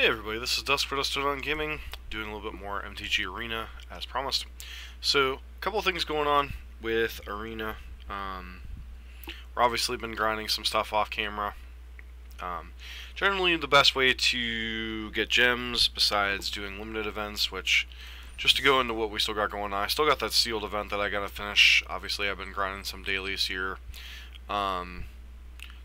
Hey everybody, this is Dusk for Dust Gaming, doing a little bit more MTG Arena, as promised. So, a couple of things going on with Arena. We're obviously been grinding some stuff off camera. Generally the best way to get gems, besides doing limited events, which, just to go into what we still got going on, I still got that sealed event that I gotta finish. Obviously I've been grinding some dailies here.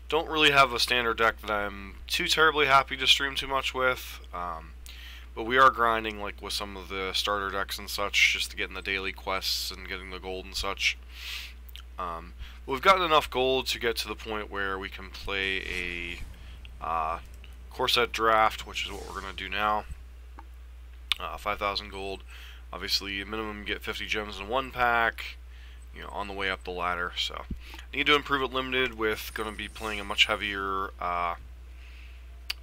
Don't really have a standard deck that I'm too terribly happy to stream too much with, but we are grinding like with some of the starter decks and such, just to get in the daily quests and getting the gold and such. We've gotten enough gold to get to the point where we can play a core set draft, which is what we're going to do now. 5,000 gold. Obviously, minimum get 50 gems in one pack. You know, on the way up the ladder. So, need to improve it limited with going to be playing a much heavier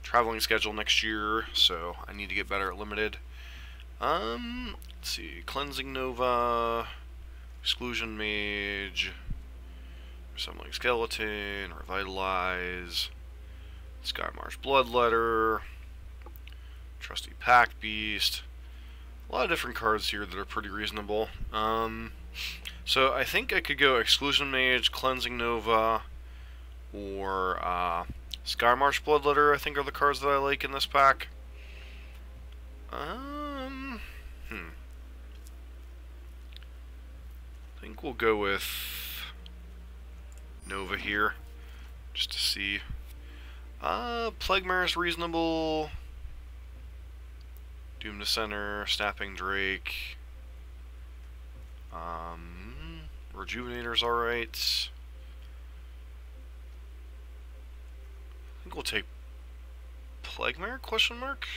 traveling schedule next year. So, I need to get better at limited. Let's see, Cleansing Nova, Exclusion Mage, Summoning Skeleton, Revitalize, Skymarsh Bloodletter, Trusty Pack Beast. A lot of different cards here that are pretty reasonable. So I think I could go Exclusion Mage, Cleansing Nova, or Skymarsh Bloodletter, I think are the cards that I like in this pack. I think we'll go with Nova here, just to see. Plague Mare is reasonable. Doom to Center, Snapping Drake. Rejuvenator's alright. I think we'll take Plague Mare, question mark?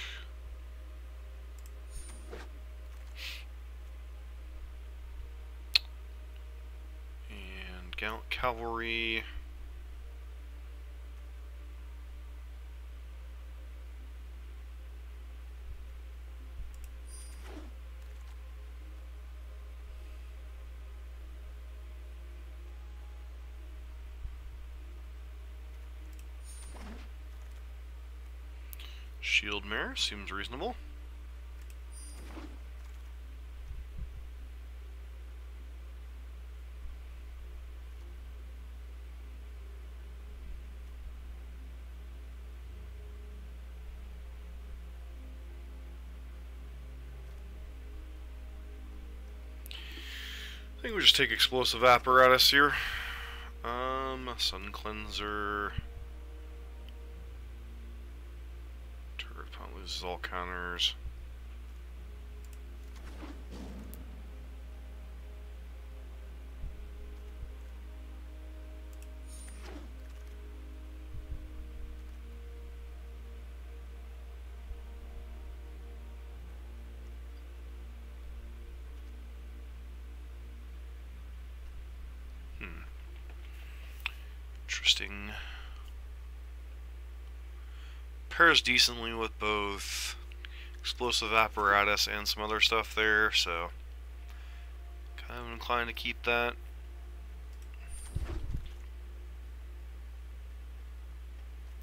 And Gallant Cavalry. Shield Mare seems reasonable. I think we just take Explosive Apparatus here. Sun Cleanser. Loses all counters. Interesting. Pairs decently with both Explosive Apparatus and some other stuff there, so kind of inclined to keep that.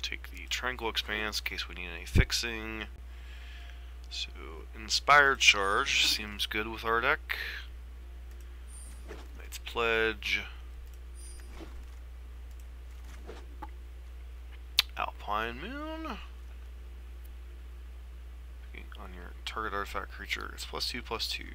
Take the Tranquil Expanse in case we need any fixing. So, Inspired Charge seems good with our deck. Knight's Pledge. Alpine Moon. On your target artifact creature, it's +2/+2.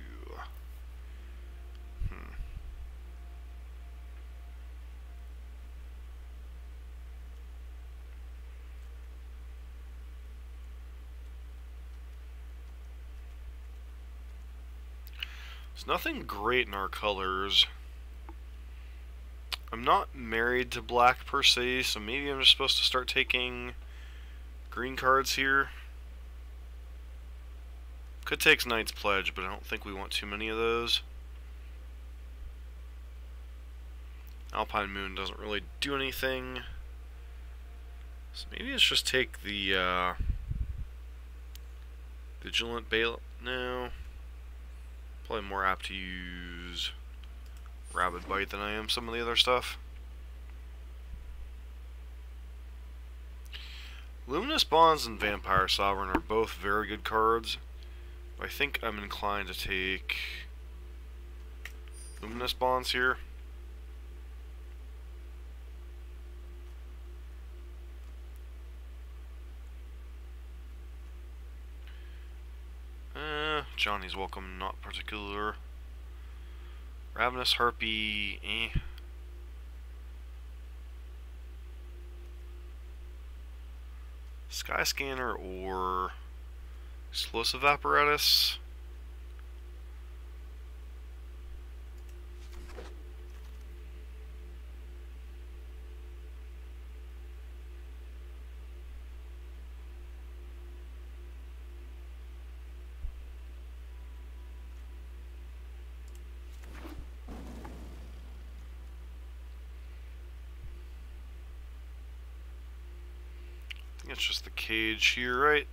There's nothing great in our colors. I'm not married to black per se, so maybe I'm just supposed to start taking green cards here. Could take Knight's Pledge, but I don't think we want too many of those. Alpine Moon doesn't really do anything. So maybe let's just take the Vigilant Bail. No. Probably more apt to use Rabid Bite than I am some of the other stuff. Luminous Bonds and Vampire Sovereign are both very good cards. I think I'm inclined to take Luminous Bonds here. Johnny's Welcome, not particular. Ravenous Harpy, eh. Sky Scanner or Explosive Apparatus. I think it's just the cage here, right?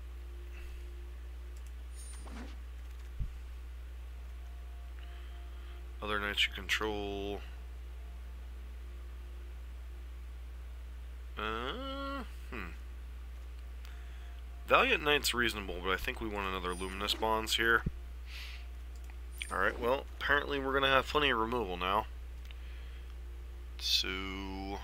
Other knights you control. Valiant Knight's reasonable, but I think we want another Luminous Bonds here. Alright, well, apparently we're going to have plenty of removal now. So...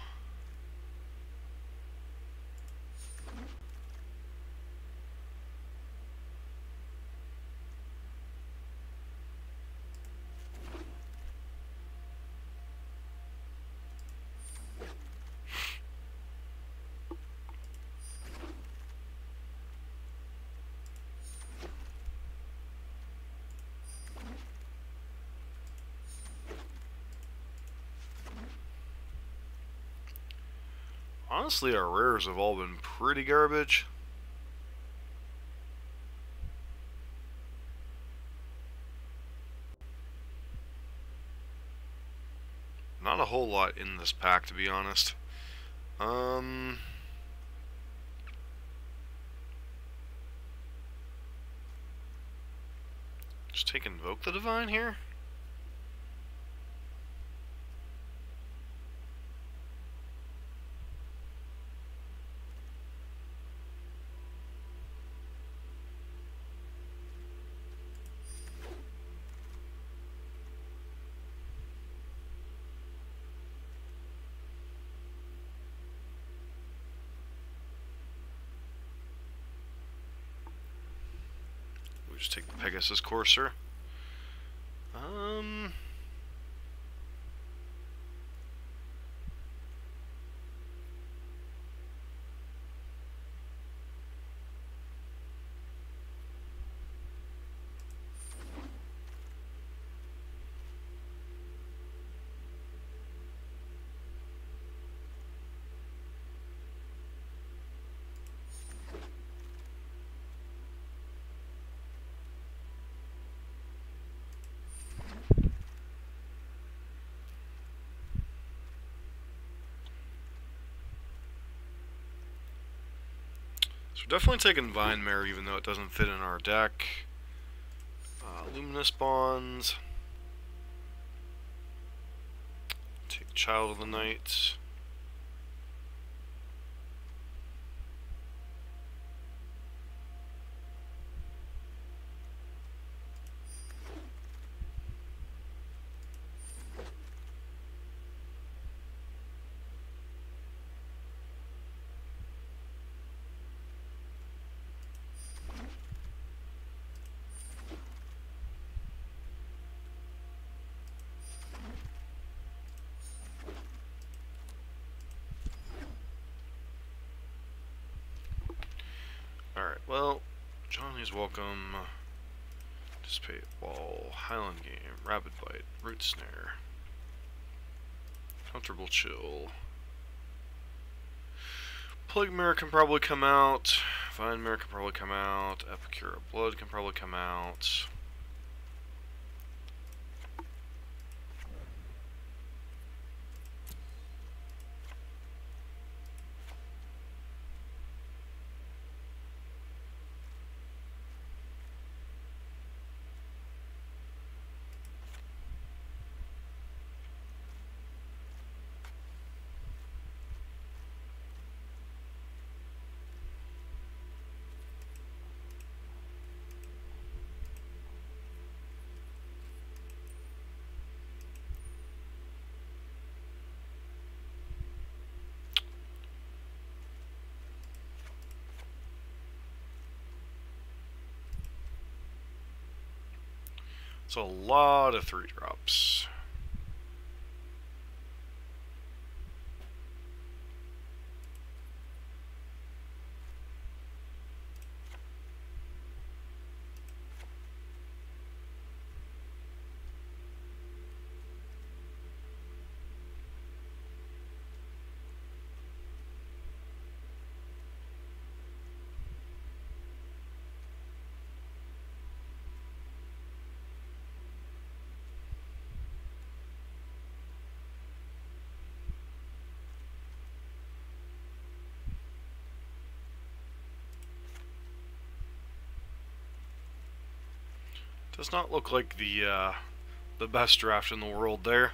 honestly, our rares have all been pretty garbage. Not a whole lot in this pack, to be honest. Just take Invoke the Divine here. We just take the Pegasus Courser. So we're definitely taking Vine Mare, even though it doesn't fit in our deck. Luminous Bonds. Take Child of the Night. Alright, well, Johnny's Welcome, Dissipate Wall, Highland Game, Rapid Bite, Root Snare, Comfortable Chill. Plague Mirror can probably come out, Vine Mirror can probably come out, Epicure of Blood can probably come out. It's a lot of 3-drops. Does not look like the best draft in the world there.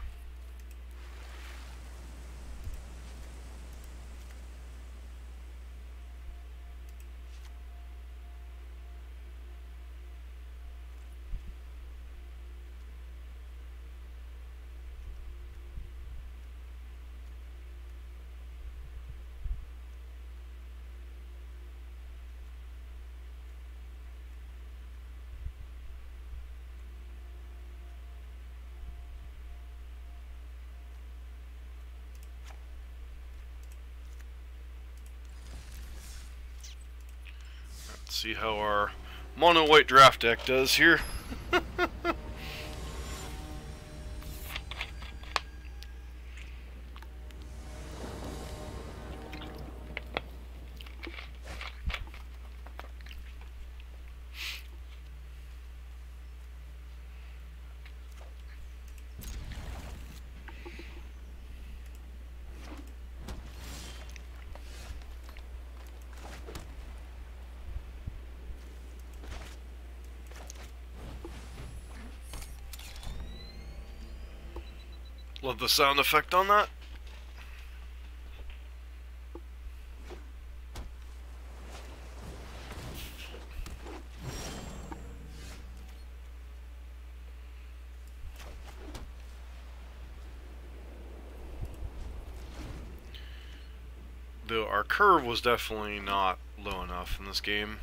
Let's see how our mono white draft deck does here. Love the sound effect on that. Though our curve was definitely not low enough in this game.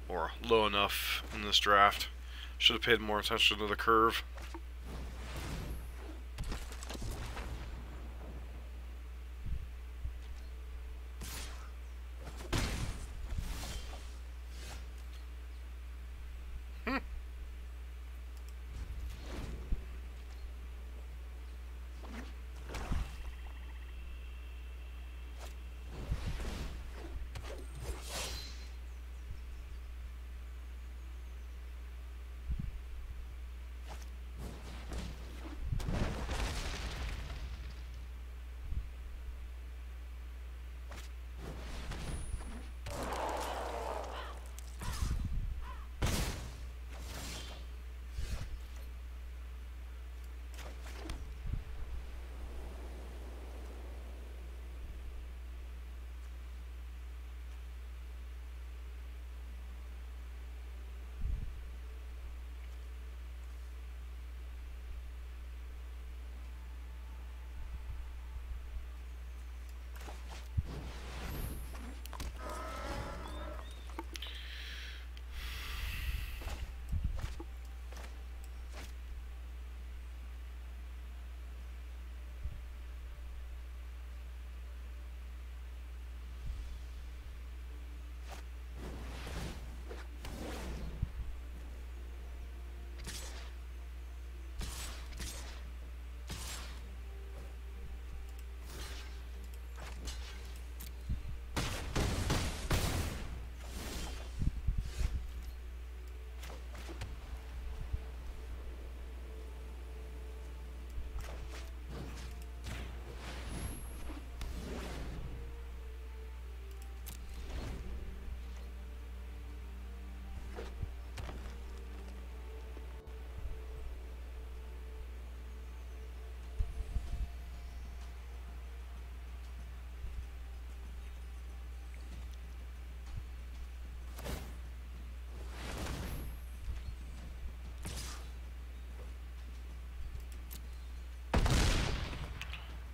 Or low enough in this draft. Should have paid more attention to the curve.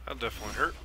That definitely hurt.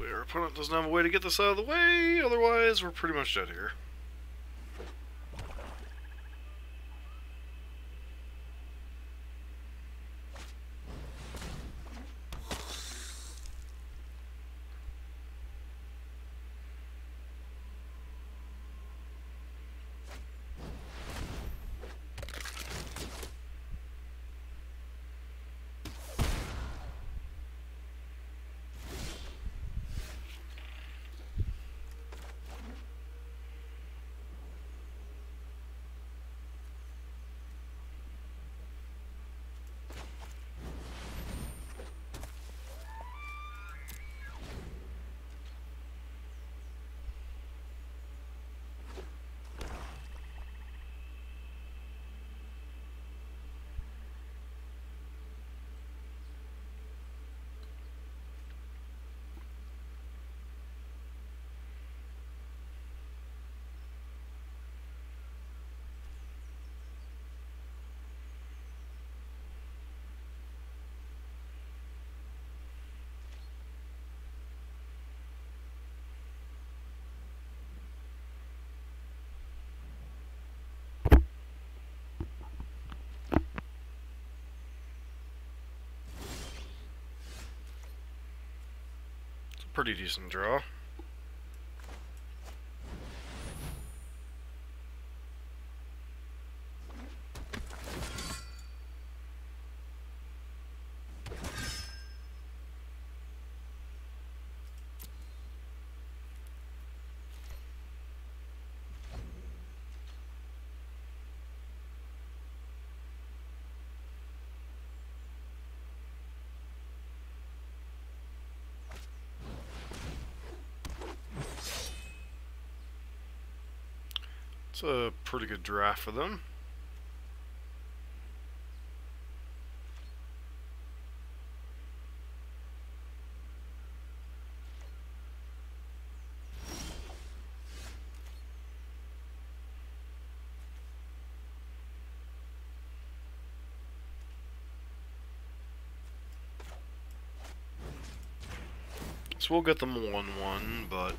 Hopefully our opponent doesn't have a way to get this out of the way, otherwise we're pretty much dead here. Pretty decent draw. It's a pretty good draft for them. So we'll get them 1-1, but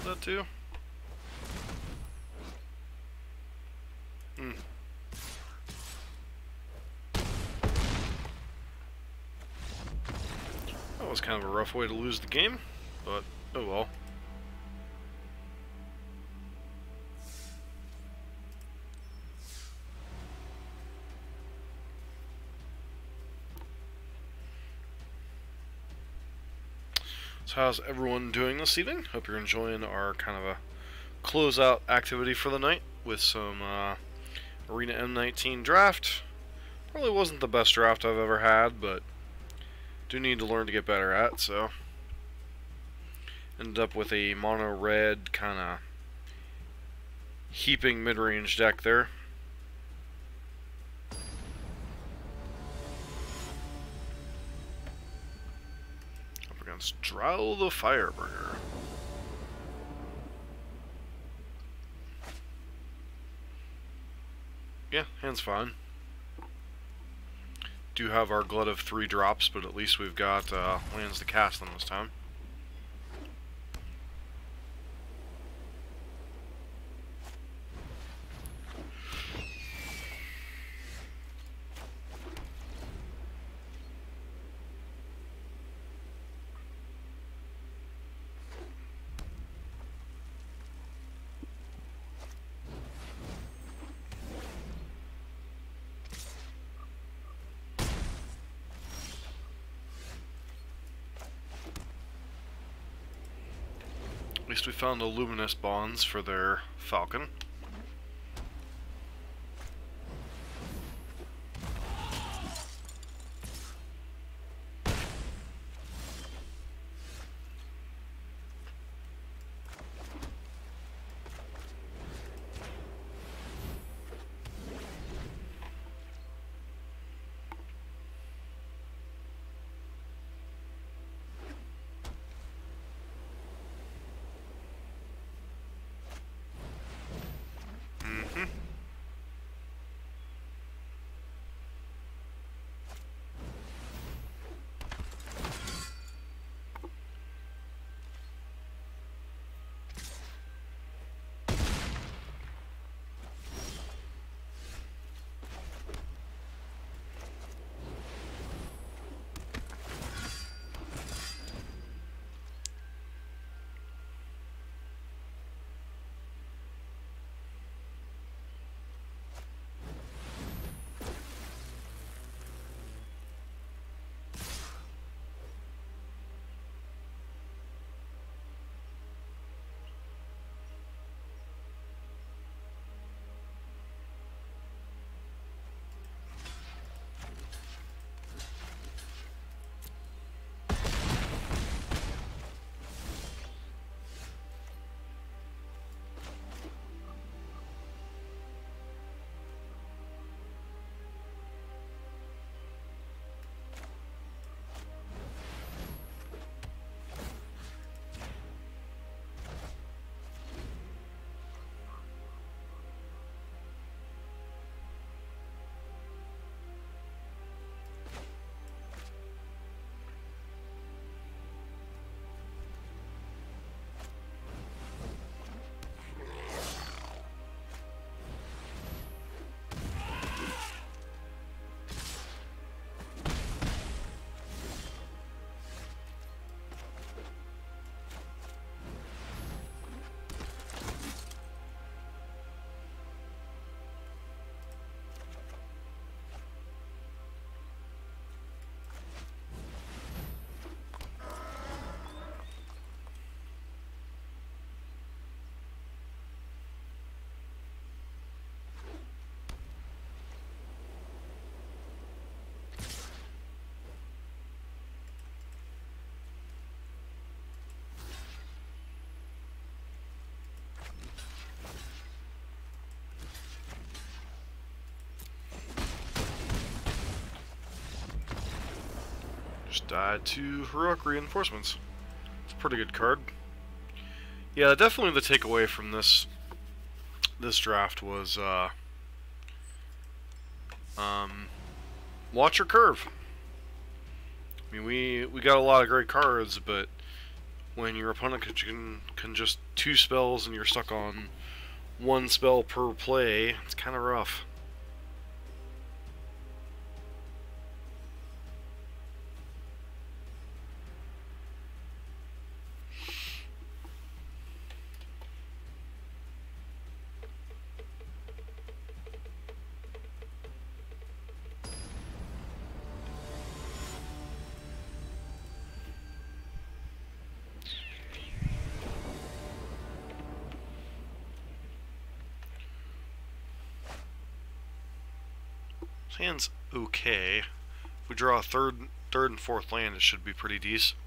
that too. That was kind of a rough way to lose the game, but oh well. So how's everyone doing this evening? Hope you're enjoying our kind of a closeout activity for the night with some Arena M19 draft. Probably wasn't the best draft I've ever had, but do need to learn to get better at, so ended up with a mono red kind of heaping mid-range deck there. Up against Drow the Firebringer. Yeah, hand's fine. Do have our glut of 3 drops, but at least we've got lands to cast them this time. least we found the luminous bonds for their falcon. Just died to heroic reinforcements. It's a pretty good card. Yeah, definitely the takeaway from this draft was watch your curve. I mean, we got a lot of great cards, but when your opponent can just 2 spells and you're stuck on 1 spell per play, it's kind of rough. Hand's okay. If we draw a third and fourth land, it should be pretty decent.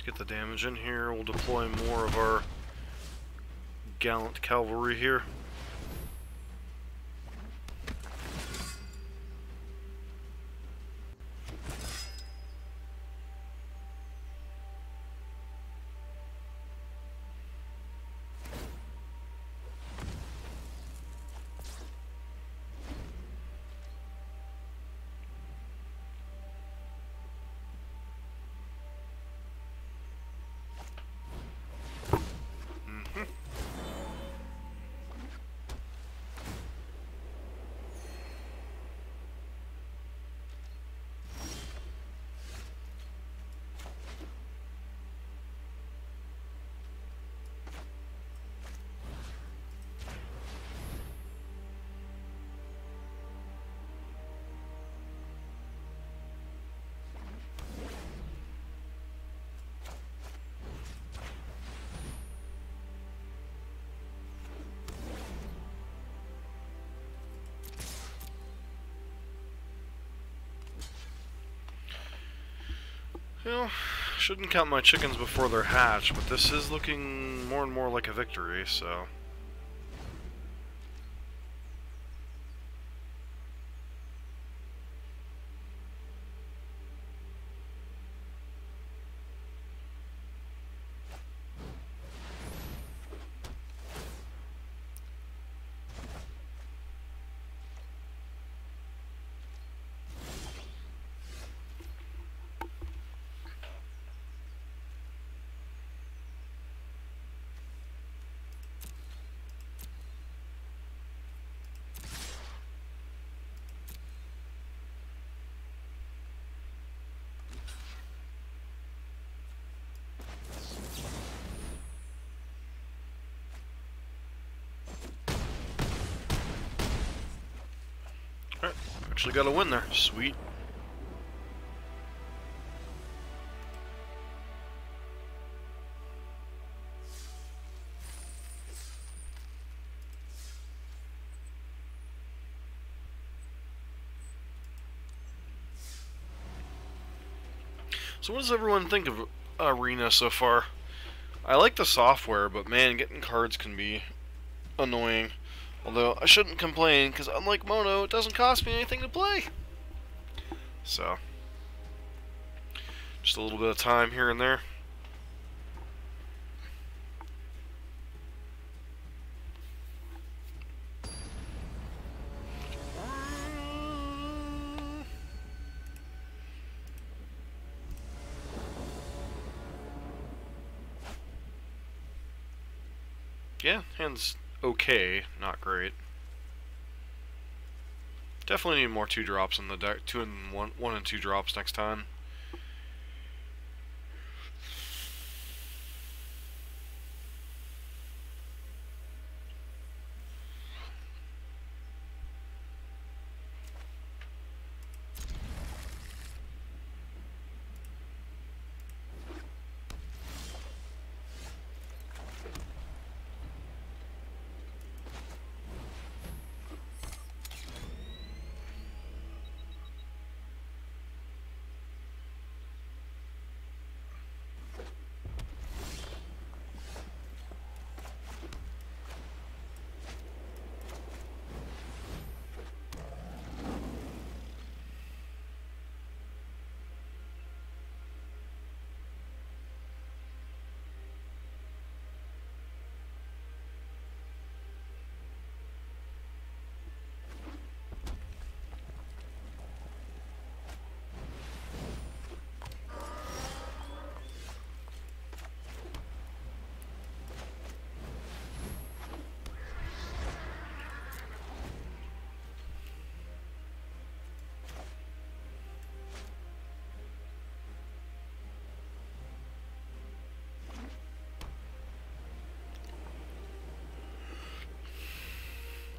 get the damage in here. We'll deploy more of our gallant cavalry here. Well, shouldn't count my chickens before they're hatched, but this is looking more and more like a victory, so... Alright, actually got a win there. Sweet. So what does everyone think of Arena so far? I like the software, but man, getting cards can be annoying. Although, I shouldn't complain, because unlike Mono, it doesn't cost me anything to play. So, just a little bit of time here and there. Yeah, hand's okay, not great. Definitely need more 2-drops in the deck. 1 and 2 drops next time.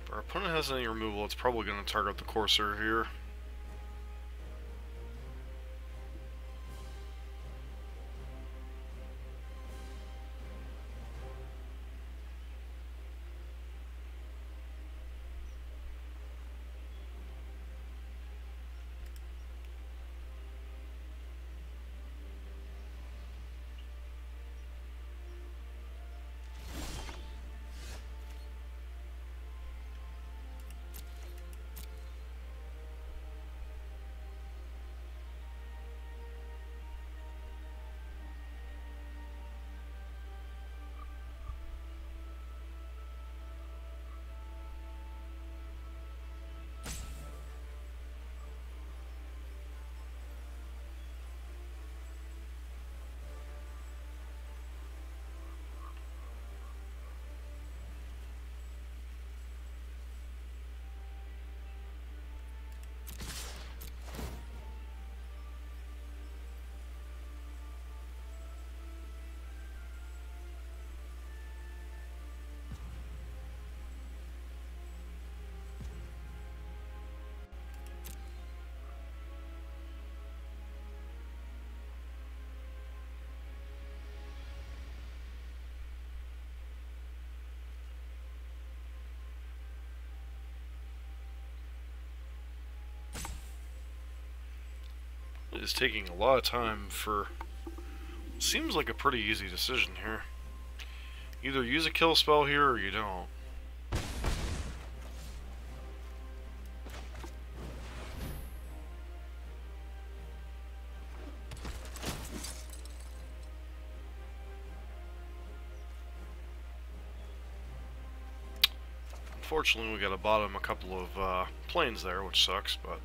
If our opponent has any removal, it's probably going to target the Corsair here. is taking a lot of time for... Seems like a pretty easy decision here. Either use a kill spell here or you don't. Unfortunately, we got to bottom a couple of planes there, which sucks, but...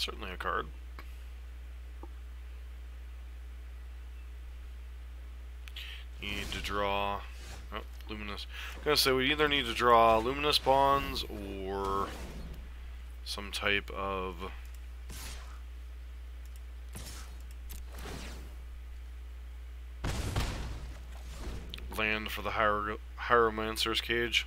Certainly a card. Need to draw... Oh, Luminous. I'm gonna say we either need to draw Luminous Bonds or some type of... land for the Hieromancer's Cage.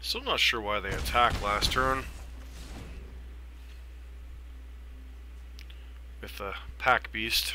Still not sure why they attacked last turn. With a Pack Beast.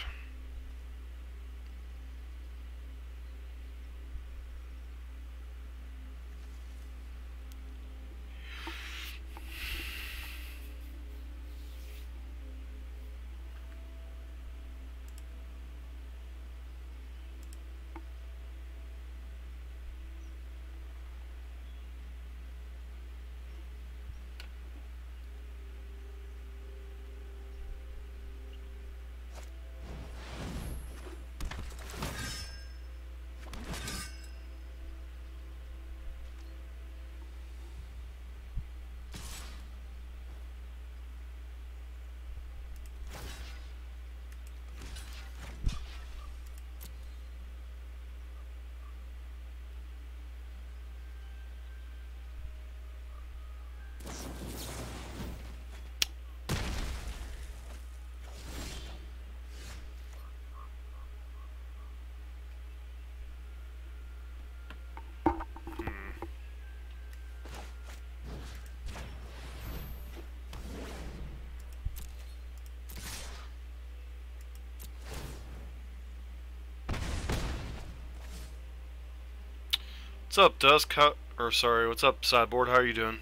What's up, Dusk? What's up, Sideboard? How are you doing?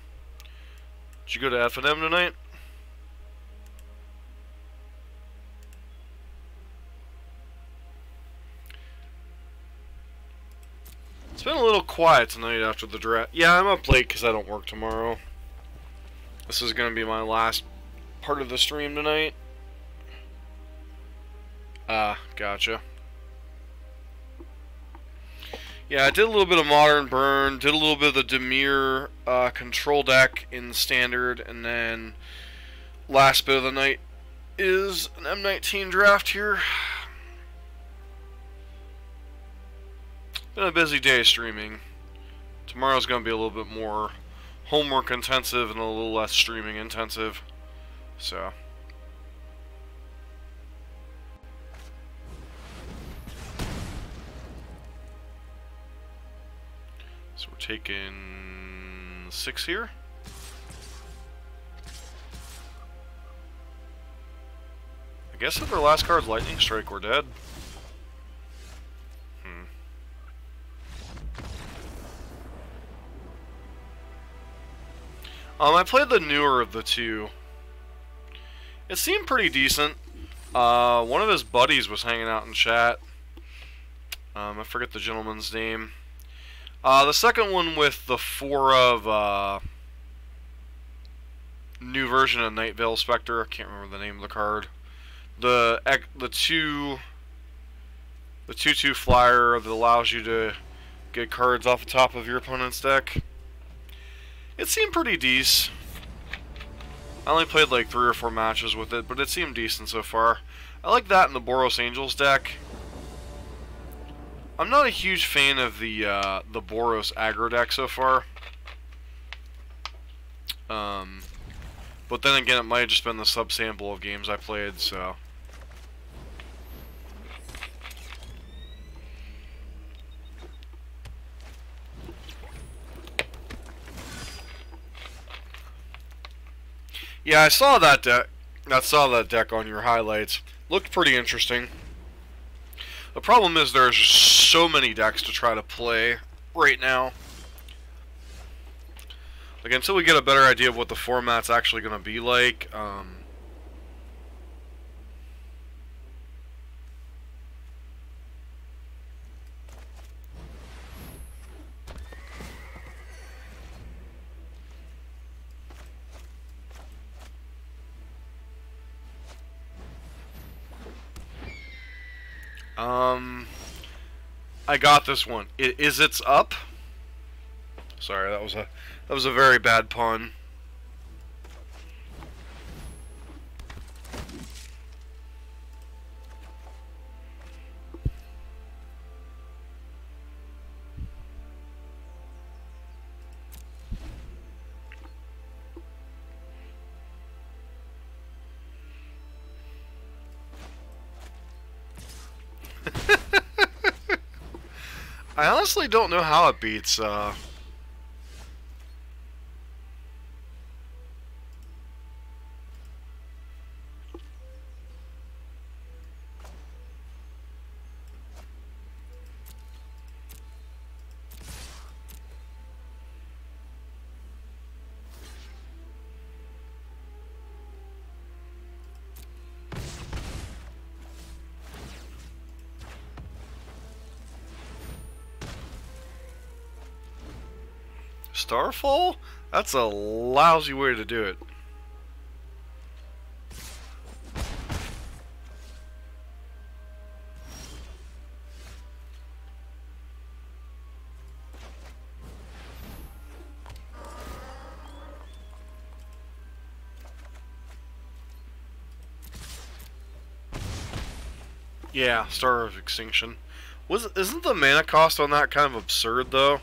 Did you go to F&M tonight? It's been a little quiet tonight after the draft. Yeah, I'm up late because I don't work tomorrow. This is going to be my last part of the stream tonight. Gotcha. Yeah, I did a little bit of Modern Burn, did a little bit of the Dimir control deck in Standard, and then last bit of the night is an M19 draft here. Been a busy day streaming. Tomorrow's going to be a little bit more homework intensive and a little less streaming intensive. So we're taking 6 here. I guess if their last card's Lightning Strike, we're dead. I played the newer of the two. It seemed pretty decent. One of his buddies was hanging out in chat. I forget the gentleman's name. The second one with the 4 of new version of Night Veil Spectre. I can't remember the name of the card. The 2/2 flyer that allows you to get cards off the top of your opponent's deck. It seemed pretty decent. I only played like 3 or 4 matches with it, but it seemed decent so far. I like that in the Boros Angels deck. I'm not a huge fan of the Boros aggro deck so far. But then again, it might have just been the subsample of games I played, so. Yeah, I saw that deck. I saw that deck on your highlights. Looked pretty interesting. The problem is there's so many decks to try to play right now. Like, until we get a better idea of what the format's actually going to be like, I got this one. It's up. Sorry, that was a very bad pun. I honestly don't know how it beats, Starfall? That's a lousy way to do it. Yeah, Star of Extinction. Isn't the mana cost on that kind of absurd though?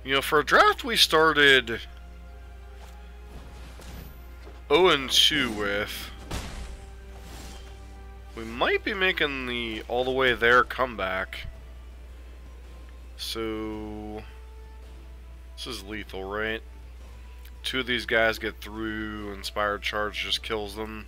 You know, for a draft we started 0-2 with, we might be making the all the way there comeback. So this is lethal, right? 2 of these guys get through, Inspired Charge just kills them.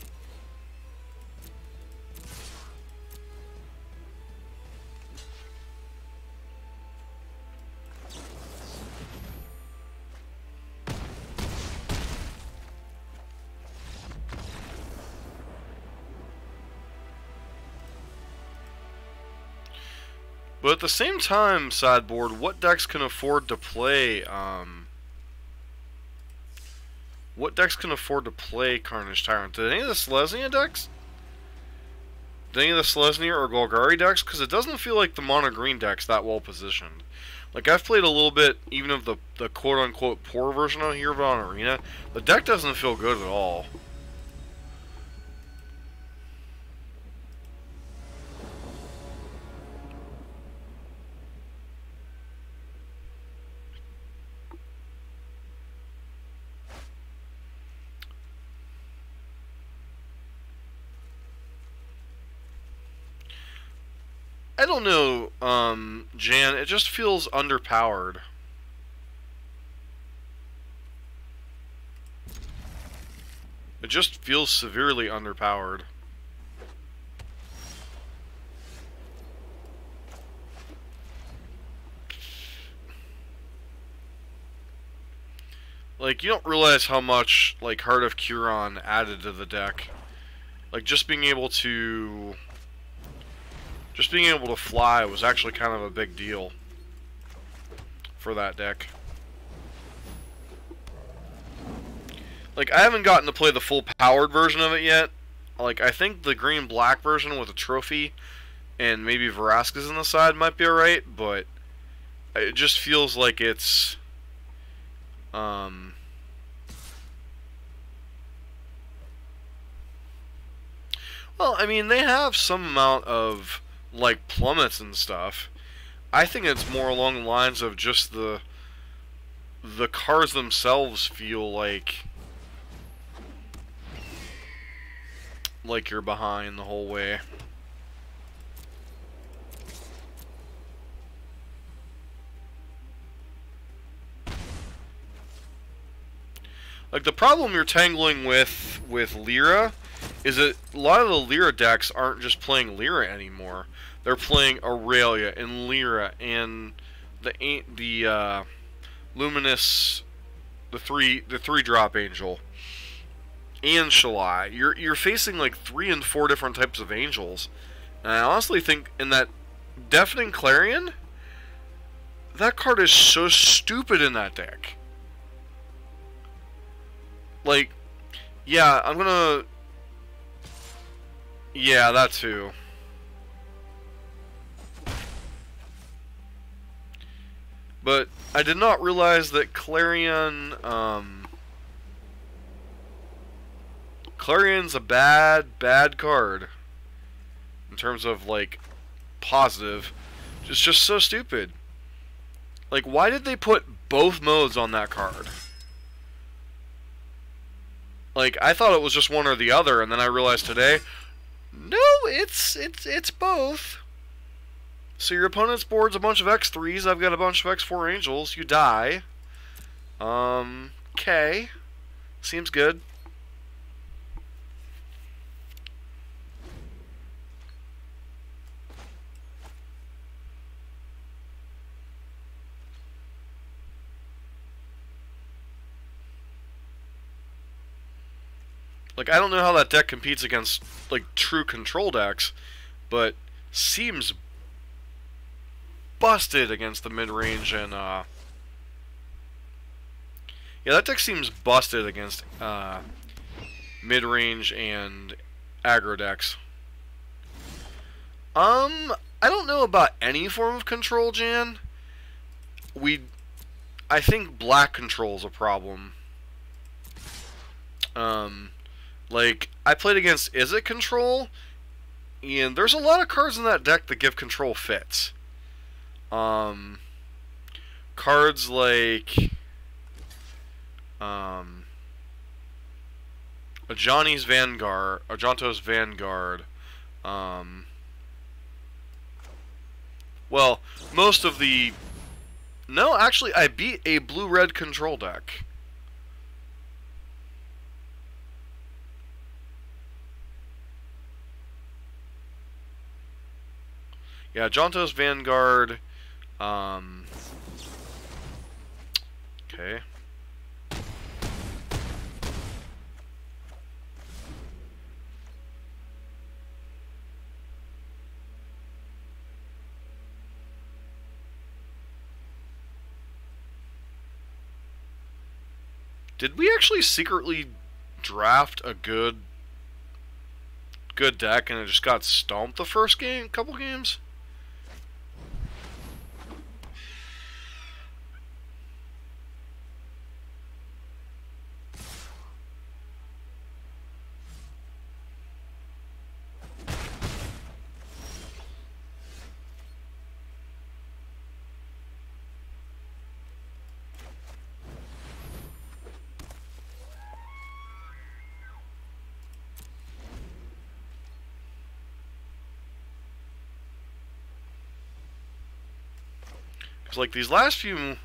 But at the same time, sideboard, what decks can afford to play, what decks can afford to play Carnage Tyrant? Did any of the Selesnya decks? Did any of the Selesnya or Golgari decks? Because it doesn't feel like the mono green deck's that well positioned. Like, I've played a little bit, even of the quote-unquote poor version of here on Arena. The deck doesn't feel good at all. I don't know, Jan, it just feels underpowered. It just feels severely underpowered. Like, you don't realize how much, like, Heart of Curon added to the deck. Like, just being able to fly was actually kind of a big deal for that deck. Like, I haven't gotten to play the full powered version of it yet. Like, I think the green-black version with a trophy and maybe Velasquez on the side might be alright, but it just feels like it's, well, I mean, they have some amount of, like, plummets and stuff. I think it's more along the lines of just the cards themselves feel like you're behind the whole way. Like, the problem you're tangling with Lyra is that a lot of the Lyra decks aren't just playing Lyra anymore. They're playing Aurelia and Lyra and the Luminous, the three drop Angel, and Shalai. You're facing like 3 and 4 different types of angels, and I honestly think in that Deafening Clarion, that card is so stupid in that deck. Like, yeah, I'm gonna... Yeah, that too. But I did not realize that Clarion's a bad card. In terms of, like, positive. It's just so stupid. Like, why did they put both modes on that card? Like, I thought it was just one or the other, and then I realized today, no, it's both. So your opponent's board's a bunch of X3s, I've got a bunch of X4 Angels, you die. Okay. Seems good. Like, I don't know how that deck competes against, like, true control decks, but seems busted against the mid-range and, yeah, that deck seems busted against, mid-range and aggro decks. I don't know about any form of control, Jan. I think black control is a problem. Like, I played against Izzet control, and there's a lot of cards in that deck that give control fits. Cards like, Ajani's Vanguard, Argento's Vanguard, well, most of the, no, actually, I beat a blue-red control deck. Yeah, Jonto's Vanguard. Okay. Did we actually secretly draft a good deck and it just got stomped the first couple games? Because, like, these last few...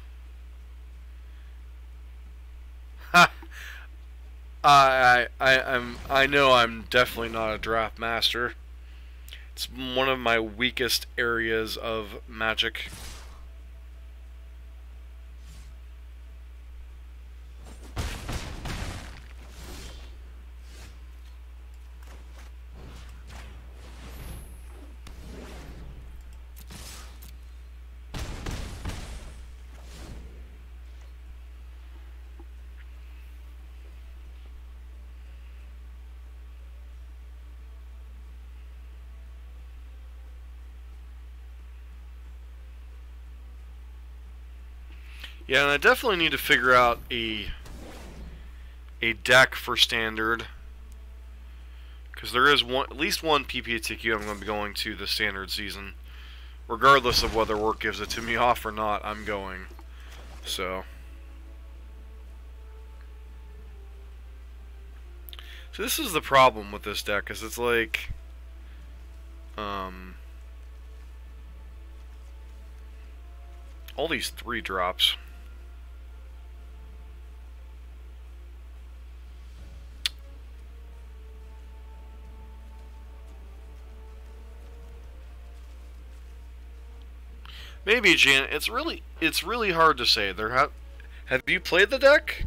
I know I'm definitely not a draft master. It's one of my weakest areas of Magic. Yeah, and I definitely need to figure out a deck for Standard, because there is at least one PPTQ I'm going to be going to the Standard season. Regardless of whether work gives it to me off or not, I'm going. So this is the problem with this deck, is it's like... all these 3-drops. Maybe, Janet. It's really hard to say. Have you played the deck?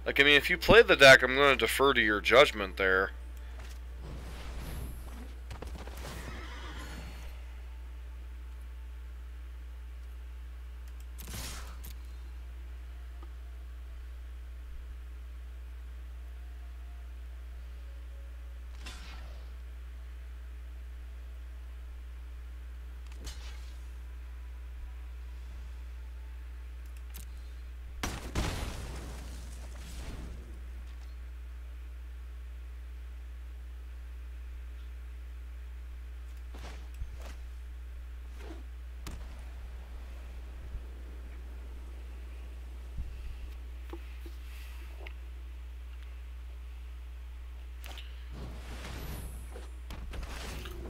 Like, I mean, if you played the deck, I'm going to defer to your judgment there.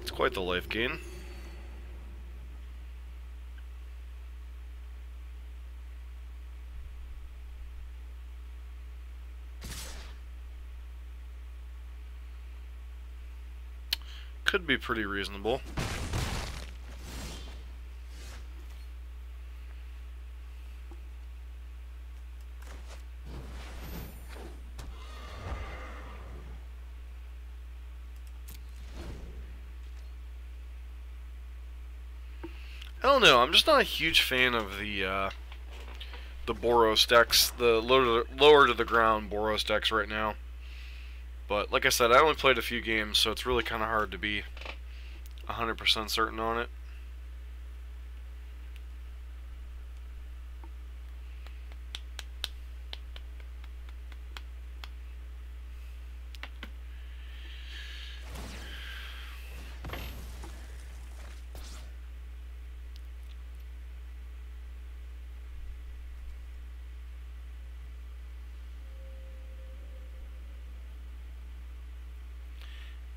It's quite the life gain. Could be pretty reasonable. I don't know. I'm just not a huge fan of the Boros decks, the lower to the ground Boros decks right now. But like I said, I only played a few games, so it's really kind of hard to be 100% certain on it.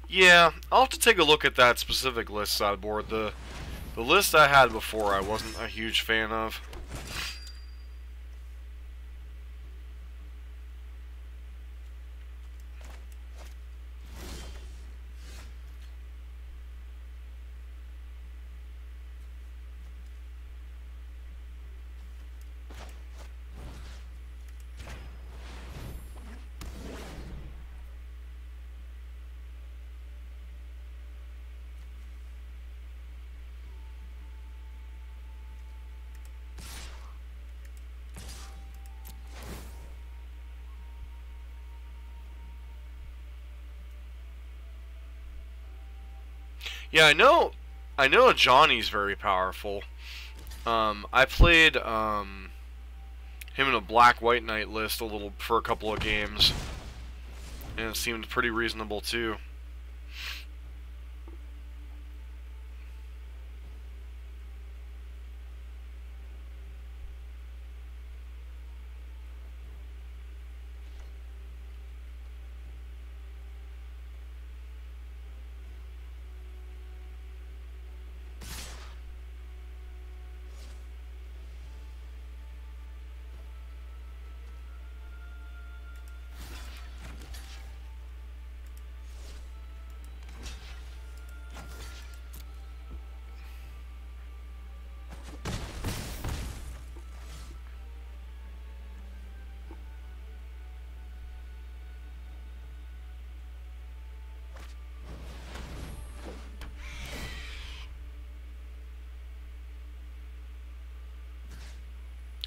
Yeah, I'll have to take a look at that specific list sideboard. The list I had before I wasn't a huge fan of. Yeah, I know Johnny's very powerful. I played him in a Black-White Knight list for a couple of games, and it seemed pretty reasonable too.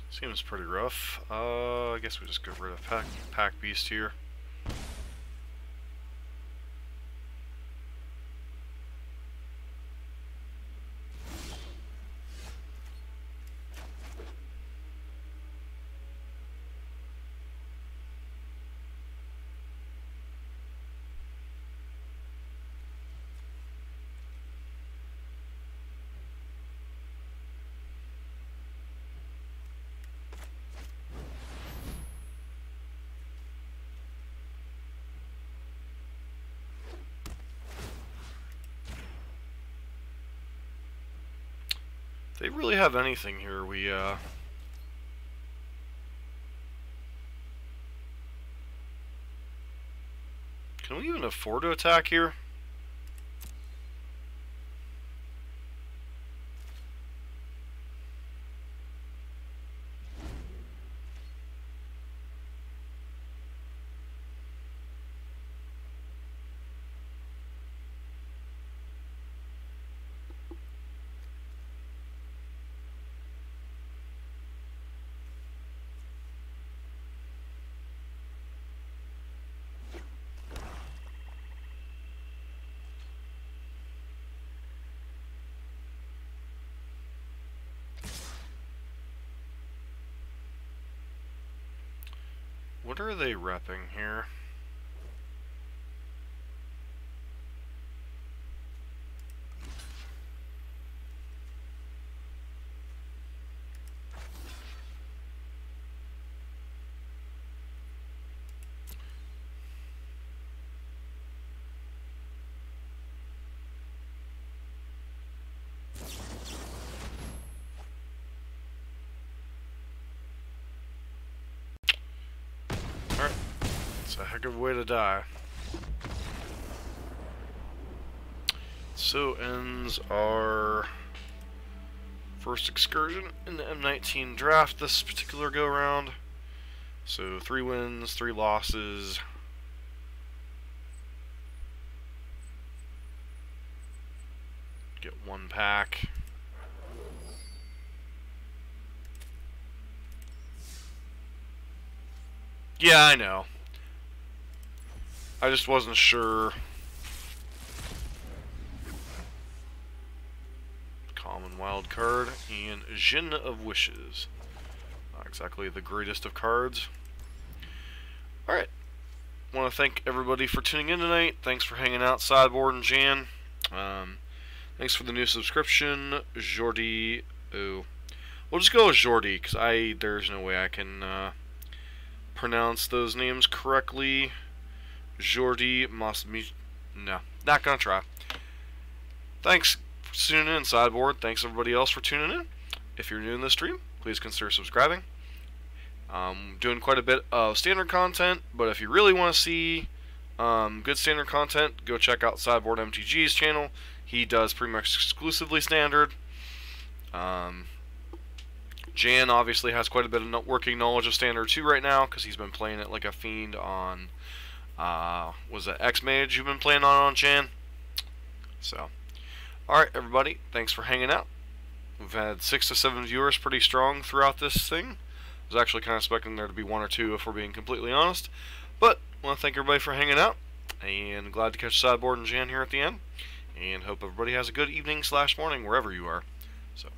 Seems pretty rough. I guess we just get rid of Pack Beast here. They really have anything here. Can we even afford to attack here? What are they repping here? Alright, it's a heck of a way to die. So ends our first excursion in the M19 draft this particular go-round. So 3 wins, 3 losses. Get 1 pack. Yeah, I know. I just wasn't sure. Common wild card and Djinn of Wishes. Not exactly the greatest of cards. Alright. Want to thank everybody for tuning in tonight. Thanks for hanging out, Sideboard and Jan. Thanks for the new subscription, Jordi. Oh, we'll just go with Jordi because there's no way I can pronounce those names correctly. Jordi Masmi. No, not gonna try. Thanks for tuning in, Sideboard. Thanks everybody else for tuning in. If you're new in this stream, please consider subscribing. Doing quite a bit of standard content, but if you really want to see good standard content, go check out Sideboard MTG's channel. He does pretty much exclusively standard. Jan obviously has quite a bit of working knowledge of standard too right now because he's been playing it like a fiend on was it X-Mage you've been playing on Jan? So alright everybody, thanks for hanging out. We've had 6 to 7 viewers pretty strong throughout this thing. I was actually kind of expecting there to be 1 or 2 if we're being completely honest. But I want to thank everybody for hanging out and glad to catch Sideboard and Jan here at the end. and hope everybody has a good evening slash morning wherever you are. So.